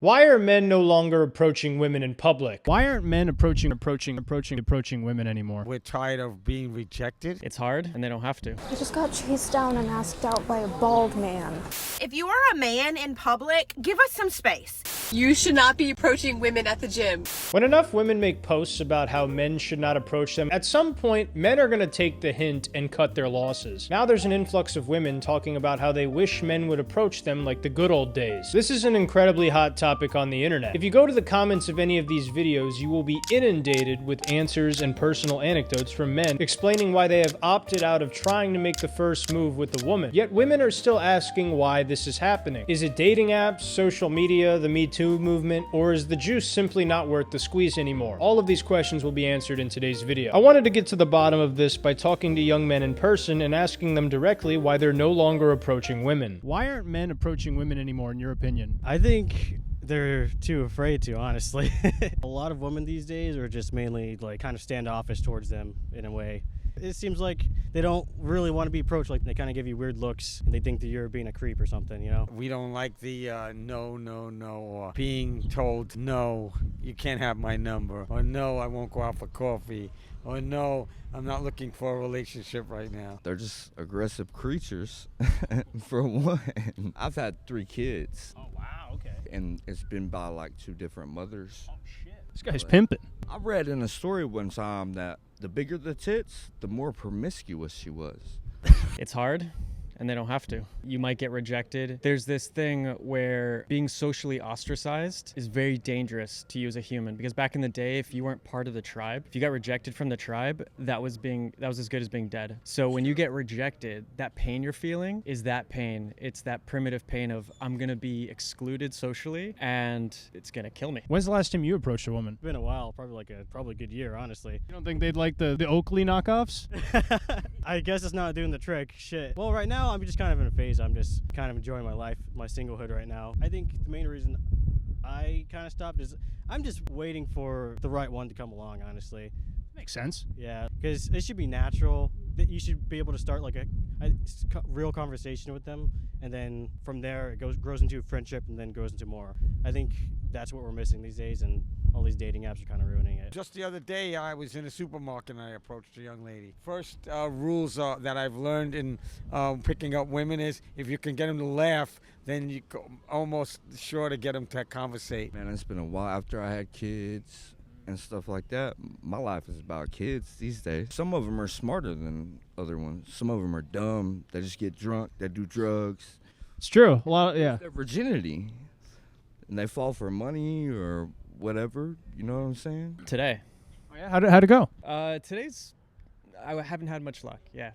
Why are men no longer approaching women in public? Why aren't men approaching women anymore? We're tired of being rejected. It's hard, and they don't have to. I just got chased down and asked out by a bald man. If you are a man in public, give us some space. You should not be approaching women at the gym. When enough women make posts about how men should not approach them, at some point, men are going to take the hint and cut their losses. Now there's an influx of women talking about how they wish men would approach them like the good old days. This is an incredibly hot topic on the internet. If you go to the comments of any of these videos, you will be inundated with answers and personal anecdotes from men explaining why they have opted out of trying to make the first move with the woman. Yet women are still asking why this is happening. Is it dating apps, social media, the Me Too movement, or is the juice simply not worth the squeeze anymore? All of these questions will be answered in today's video. I wanted to get to the bottom of this by talking to young men in person and asking them directly why they're no longer approaching women. Why aren't men approaching women anymore, in your opinion? I think they're too afraid to, honestly. A lot of women these days are just mainly like kind of standoffish towards them in a way. It seems like they don't really want to be approached. Like they kind of give you weird looks and they think that you're being a creep or something, you know? We don't like the no, or being told, no, you can't have my number, or no, I won't go out for coffee, or no, I'm not looking for a relationship right now. They're just aggressive creatures, for one. I've had 3 kids. Oh, wow, okay. And it's been by like 2 different mothers. Oh, shit. This guy's pimping. I read in a story one time that the bigger the tits, the more promiscuous she was. It's hard, and they don't have to. You might get rejected. There's this thing where being socially ostracized is very dangerous to you as a human, because back in the day, if you weren't part of the tribe, if you got rejected from the tribe, that was as good as being dead. So when you get rejected, that pain you're feeling is that pain. It's that primitive pain of, I'm gonna be excluded socially and it's gonna kill me. When's the last time you approached a woman? It's been a while, probably a good year, honestly. You don't think they'd like the Oakley knockoffs? I guess it's not doing the trick. Shit. Well, right now I'm just kind of in a phase. I'm just kind of enjoying my life, my singlehood right now. I think the main reason I kind of stopped is I'm just waiting for the right one to come along, honestly. Makes sense. Yeah, because it should be natural. That you should be able to start like a real conversation with them, and then from there it grows into a friendship and then goes into more. I think that's what we're missing these days, and all these dating apps are kind of ruining it. Just the other day, I was in a supermarket and I approached a young lady. First rules that I've learned in picking up women is if you can get them to laugh, then you're almost sure to get them to conversate. Man, it's been a while after I had kids and stuff like that. My life is about kids these days. Some of them are smarter than other ones. Some of them are dumb. They just get drunk. They do drugs. It's true. A lot, yeah. Their virginity. And they fall for money or whatever. You know what I'm saying? Today. Oh, yeah? How'd it go? I haven't had much luck, yeah.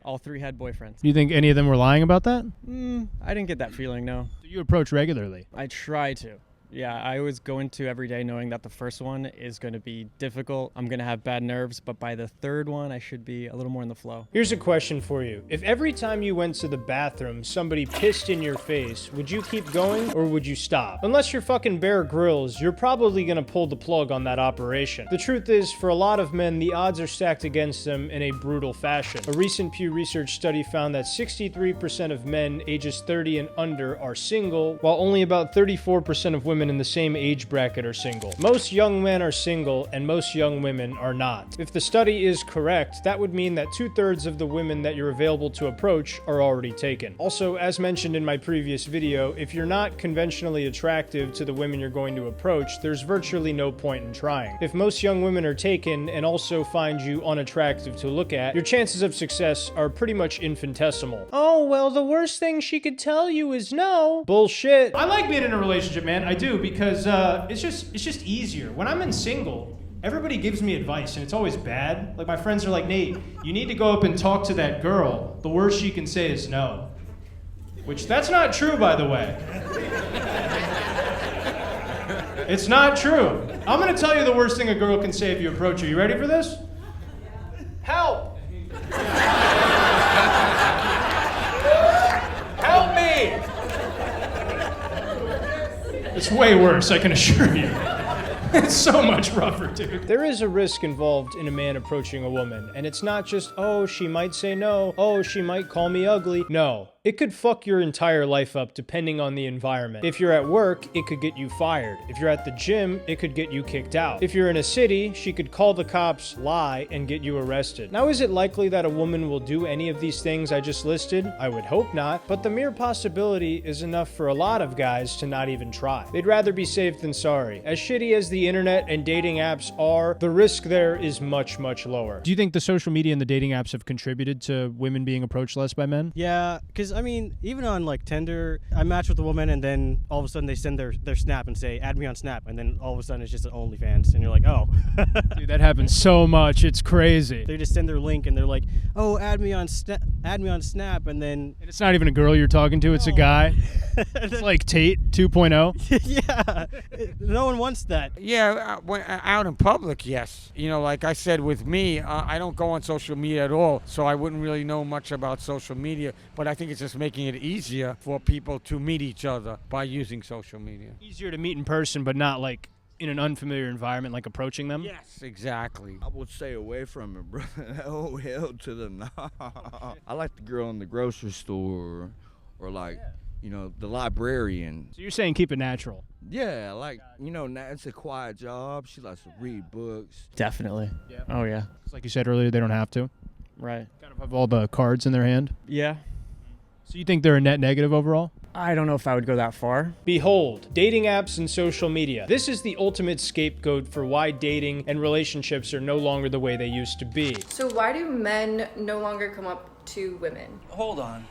All 3 had boyfriends. Do you think any of them were lying about that? I didn't get that feeling, no. Do you approach regularly? I try to. Yeah, I always go into every day knowing that the first one is going to be difficult. I'm going to have bad nerves, but by the 3rd one, I should be a little more in the flow. Here's a question for you. If every time you went to the bathroom, somebody pissed in your face, would you keep going or would you stop? Unless you're fucking Bear Grylls, you're probably going to pull the plug on that operation. The truth is, for a lot of men, the odds are stacked against them in a brutal fashion. A recent Pew Research study found that 63% of men ages 30 and under are single, while only about 34% of women in the same age bracket are single. Most young men are single and most young women are not. If the study is correct, that would mean that 2/3 of the women that you're available to approach are already taken. Also, as mentioned in my previous video, if you're not conventionally attractive to the women you're going to approach, there's virtually no point in trying. If most young women are taken and also find you unattractive to look at, your chances of success are pretty much infinitesimal. Oh, well, the worst thing she could tell you is no. Bullshit. I like being in a relationship, man. I do, because it's just easier. When I'm in single, everybody gives me advice and it's always bad. Like my friends are like, Nate, you need to go up and talk to that girl. The worst she can say is no. Which that's not true, by the way. It's not true. I'm gonna tell you the worst thing a girl can say if you approach her. You ready for this? Help! Help me! It's way worse, I can assure you. It's so much rougher, dude. There is a risk involved in a man approaching a woman, and it's not just, oh, she might say no, oh, she might call me ugly. No. It could fuck your entire life up depending on the environment. If you're at work, it could get you fired. If you're at the gym, it could get you kicked out. If you're in a city, she could call the cops, lie, and get you arrested. Now, is it likely that a woman will do any of these things I just listed? I would hope not, but the mere possibility is enough for a lot of guys to not even try. They'd rather be safe than sorry. As shitty as the internet and dating apps are, the risk there is much, much lower. Do you think the social media and the dating apps have contributed to women being approached less by men? Yeah, because I mean, even on like Tinder, I match with a woman and then all of a sudden they send their snap and say, add me on Snap. And then all of a sudden it's just an OnlyFans. And you're like, oh. Dude, that happens so much. It's crazy. They just send their link and they're like, oh, add me on Snap. And then. And it's not even a girl you're talking to, it's a guy. It's like Tate 2.0. Yeah. No one wants that. Yeah, when, out in public, yes. You know, like I said, with me, I don't go on social media at all, so I wouldn't really know much about social media. But I think it's just making it easier for people to meet each other by using social media. Easier to meet in person, but not like in an unfamiliar environment, like approaching them? Yes, exactly. I would stay away from it, bro. Oh, hell to the no. I like the girl in the grocery store or like, you know, the librarian. So you're saying keep it natural? Yeah, like, you know, it's a quiet job. She likes to read books. Definitely. Yeah. Oh, yeah. It's like you said earlier, they don't have to. Right. Kind of have all the cards in their hand. Yeah. So you think they're a net negative overall? I don't know if I would go that far. Behold, dating apps and social media. This is the ultimate scapegoat for why dating and relationships are no longer the way they used to be. So why do men no longer come up to women? Hold on.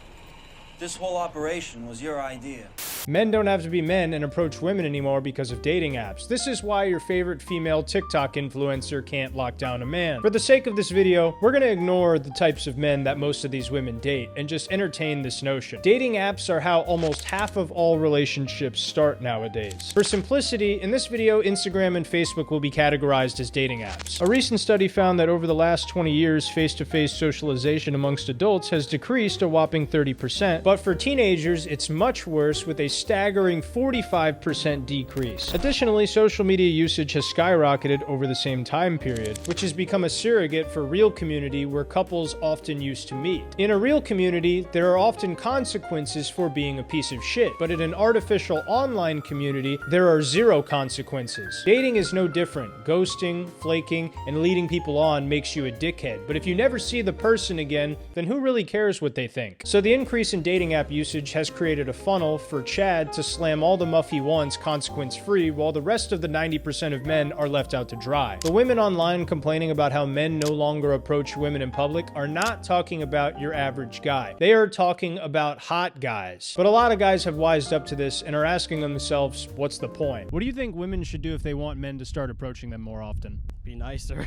This whole operation was your idea. Men don't have to be men and approach women anymore because of dating apps. This is why your favorite female TikTok influencer can't lock down a man. For the sake of this video, we're gonna ignore the types of men that most of these women date and just entertain this notion. Dating apps are how almost half of all relationships start nowadays. For simplicity, in this video, Instagram and Facebook will be categorized as dating apps. A recent study found that over the last 20 years, face-to-face socialization amongst adults has decreased a whopping 30%, but for teenagers, it's much worse with a staggering 45% decrease. Additionally, social media usage has skyrocketed over the same time period, which has become a surrogate for real community where couples often used to meet. In a real community, there are often consequences for being a piece of shit, but in an artificial online community, there are zero consequences. Dating is no different. Ghosting, flaking, and leading people on makes you a dickhead, but if you never see the person again, then who really cares what they think? So the increase in dating app usage has created a funnel for Chad to slam all the muff he wants consequence-free, while the rest of the 90% of men are left out to dry. The women online complaining about how men no longer approach women in public are not talking about your average guy. They are talking about hot guys. But a lot of guys have wised up to this and are asking themselves, what's the point? What do you think women should do if they want men to start approaching them more often? Be nicer.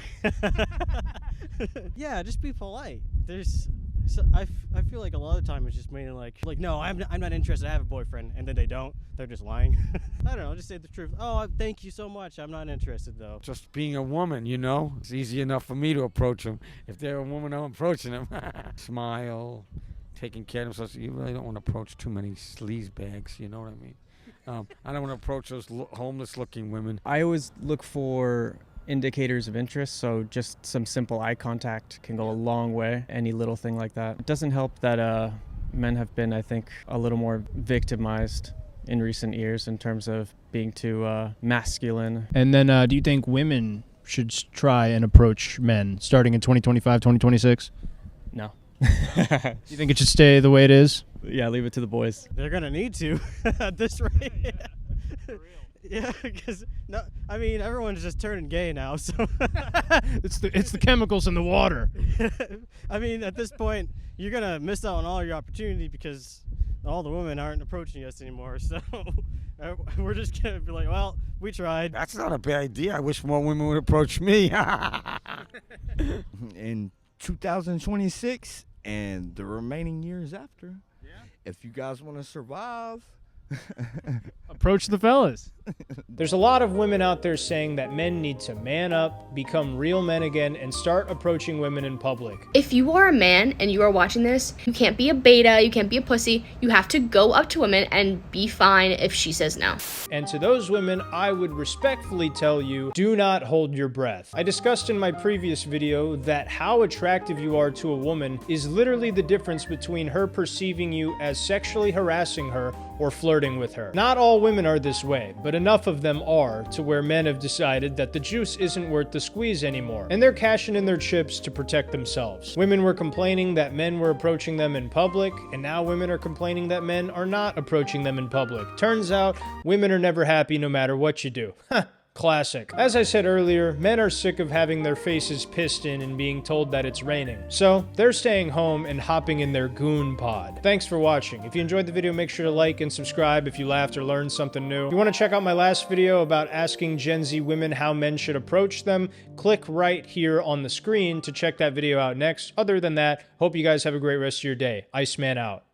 Yeah, just be polite. So I feel like a lot of the time it's just mainly like no, I'm not interested. I have a boyfriend, and then they don't. They're just lying. I don't know. Just say the truth. Oh, thank you so much. I'm not interested though. Just being a woman, you know, it's easy enough for me to approach them. If they're a woman, I'm approaching them. Smile, taking care of themselves. You really don't want to approach too many sleaze bags. You know what I mean? I don't want to approach those homeless-looking women. I always look for indicators of interest, so just some simple eye contact can go a long way. Any little thing like that. It doesn't help that men have been, I think, a little more victimized in recent years in terms of being too masculine. And then do you think women should try and approach men starting in 2025, 2026? No. Do you think it should stay the way it is? Yeah, leave it to the boys. They're gonna need to at this rate. Yeah, because no, I mean everyone's just turning gay now, so it's the chemicals in the water. I mean, at this point, you're gonna miss out on all your opportunity because all the women aren't approaching us anymore. So we're just gonna be like, well, we tried. That's not a bad idea. I wish more women would approach me. In 2026 and the remaining years after, if you guys want to survive, approach the fellas. There's a lot of women out there saying that men need to man up, become real men again, and start approaching women in public. If you are a man and you are watching this, you can't be a beta, you can't be a pussy. You have to go up to women and be fine if she says no. And to those women, I would respectfully tell you, do not hold your breath. I discussed in my previous video that how attractive you are to a woman is literally the difference between her perceiving you as sexually harassing her or flirting with her. Not all women are this way, but enough of them are to where men have decided that the juice isn't worth the squeeze anymore, and they're cashing in their chips to protect themselves. Women were complaining that men were approaching them in public, and now women are complaining that men are not approaching them in public. Turns out, women are never happy no matter what you do. Classic. As I said earlier, men are sick of having their faces pissed in and being told that it's raining. So, they're staying home and hopping in their goon pod. Thanks for watching. If you enjoyed the video, make sure to like and subscribe if you laughed or learned something new. If you want to check out my last video about asking Gen Z women how men should approach them, click right here on the screen to check that video out next. Other than that, hope you guys have a great rest of your day. Iceman out.